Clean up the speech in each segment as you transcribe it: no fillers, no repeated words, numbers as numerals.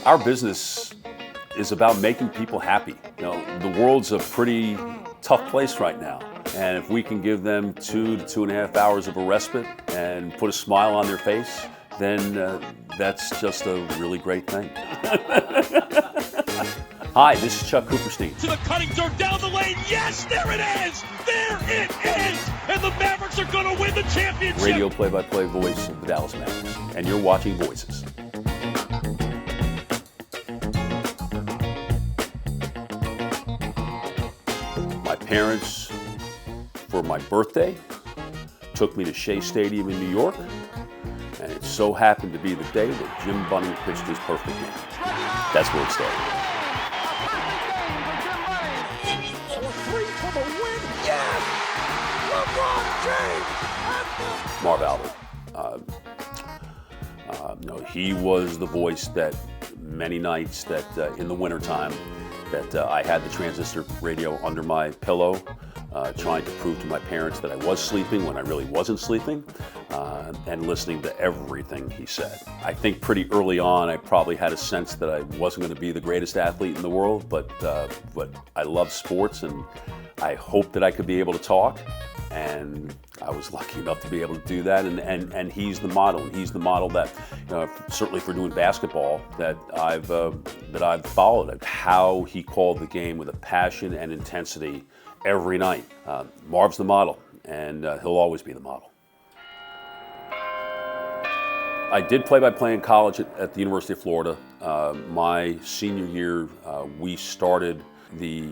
Our business is about making people happy. You know, the world's a pretty tough place right now. And if we can give them 2 to 2.5 hours of a respite and put a smile on their face, then that's just a really great thing. Hi, this is Chuck Cooperstein. To the cutting dirt down the lane. Yes, there it is. There it is. And the Mavericks are going to win the championship. Radio play-by-play voice of the Dallas Mavericks. And you're watching Voices. My parents, for my birthday, took me to Shea Stadium in New York. And it so happened to be the day that Jim Bunning pitched his perfect game. That's where it started. Marv Albert. He was the voice that many nights that in the wintertime that I had the transistor radio under my pillow, trying to prove to my parents that I was sleeping when I really wasn't sleeping, and listening to everything he said. I think pretty early on I probably had a sense that I wasn't going to be the greatest athlete in the world, but I love sports and I hoped that I could be able to talk, and I was lucky enough to be able to do that. And he's the model. And he's the model that, certainly for doing basketball, that I've followed. How he called the game with a passion and intensity every night. Marv's the model, and he'll always be the model. I did play-by-play in college at the University of Florida. My senior year, we started the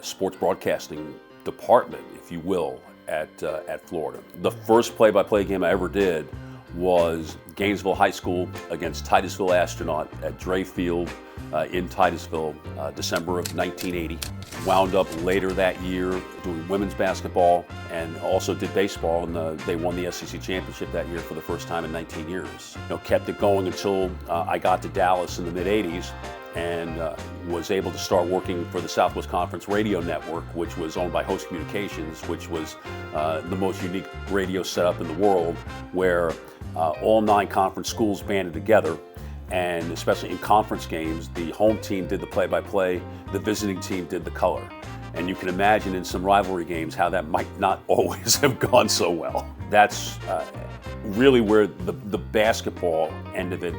sports broadcasting department, if you will, at Florida. The first play-by-play game I ever did was Gainesville High School against Titusville Astronaut at Dre Field in Titusville, December of 1980. Wound up later that year doing women's basketball and also did baseball, and they won the SEC championship that year for the first time in 19 years. Kept it going until I got to Dallas in the mid-'80s and was able to start working for the Southwest Conference Radio Network, which was owned by Host Communications, which was the most unique radio setup in the world, where all 9 conference schools banded together. And especially in conference games, the home team did the play-by-play, the visiting team did the color. And you can imagine in some rivalry games how that might not always have gone so well. That's really where the basketball end of it,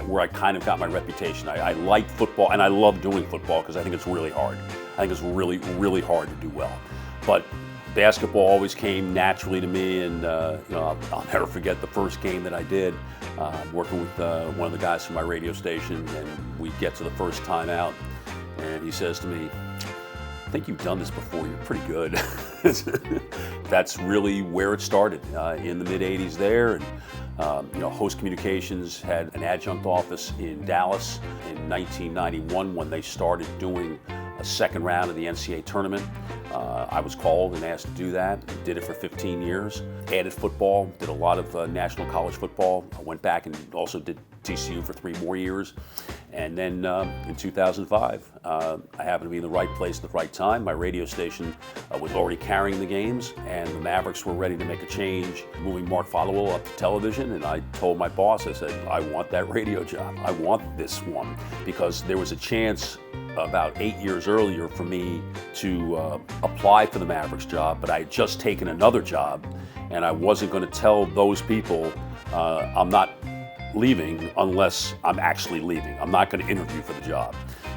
where I kind of got my reputation. I like football, and I love doing football because I think it's really hard. I think it's really, really hard to do well. But basketball always came naturally to me, and I'll never forget the first game that I did, working with one of the guys from my radio station, and we get to the first time out, and he says to me, "I think you've done this before, you're pretty good." That's really where it started, in the mid-'80s there. And Host Communications had an adjunct office in Dallas in 1991 when they started doing a second round of the NCAA tournament. I was called and asked to do that. Did it for 15 years. Added football, did a lot of national college football. I went back and also did TCU for 3 more years. And then in 2005, I happened to be in the right place at the right time. My radio station was already carrying the games, and the Mavericks were ready to make a change, moving Mark Followell up to television. And I told my boss, I said, I want that radio job. I want this one, because there was a chance about 8 years earlier for me to apply for the Mavericks job, but I had just taken another job, and I wasn't going to tell those people I'm not leaving unless I'm actually leaving. I'm not going to interview for the job.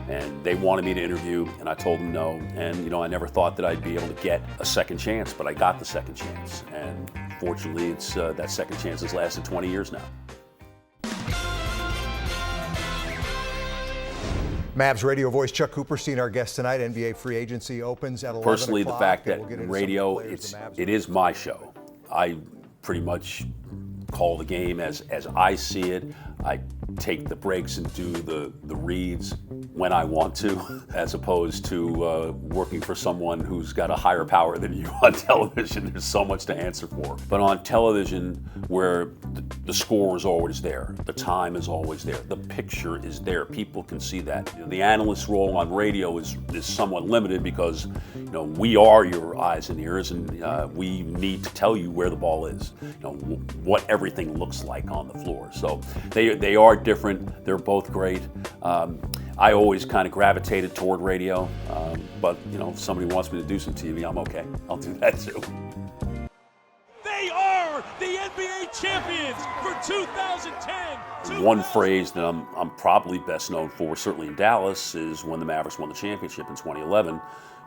And they wanted me to interview, and I told them no. And I never thought that I'd be able to get a second chance, but I got the second chance. And fortunately, it's that second chance has lasted 20 years now. Mavs radio voice Chuck Cooperstein, our guest tonight. NBA free agency opens at 11 o'clock. Personally, the fact that radio, it is my show. I pretty much call the game as I see it. I take the breaks and do the reads when I want to, as opposed to working for someone who's got a higher power than you on television. There's so much to answer for. But on television, where the score is always there, the time is always there, the picture is there, people can see that. The analyst's role on radio is somewhat limited because we are your eyes and ears, and we need to tell you where the ball is, what everything looks like on the floor. So they they are different. They're both great. I always kind of gravitated toward radio, but you know, if somebody wants me to do some TV, I'm okay. I'll do that too. They are the NBA champions for 2010. One phrase that I'm probably best known for, certainly in Dallas, is when the Mavericks won the championship in 2011.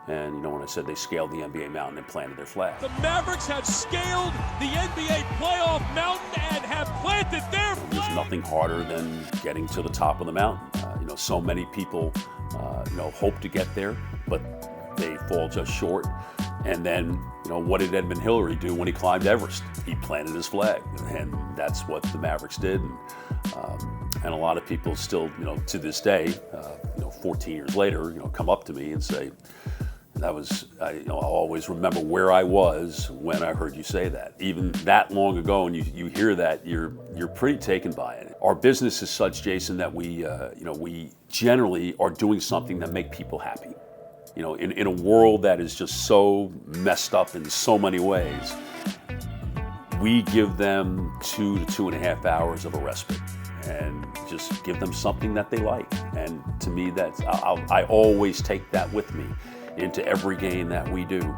And you know, when I said they scaled the NBA mountain and planted their flag. The Mavericks have scaled the NBA playoff mountain and have planted their flag. There's nothing harder than getting to the top of the mountain. You know, so many people, you know, hope to get there, but they fall just short. And then, you know, what did Edmund Hillary do when he climbed Everest? He planted his flag, and that's what the Mavericks did. And a lot of people still, you know, to this day, you know, 14 years later, you know, come up to me and say, you know, I'll always remember where I was when I heard you say that. Even that long ago, and you hear that, you're pretty taken by it. Our business is such, Jason, that we, you know, we generally are doing something that make people happy. You know, in a world that is just so messed up in so many ways, we give them 2 to 2.5 hours of a respite and just give them something that they like. And to me, that's, I always take that with me into every game that we do,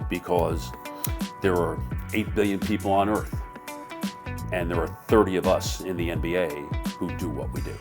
because there are 8 billion people on Earth, and there are 30 of us in the NBA who do what we do.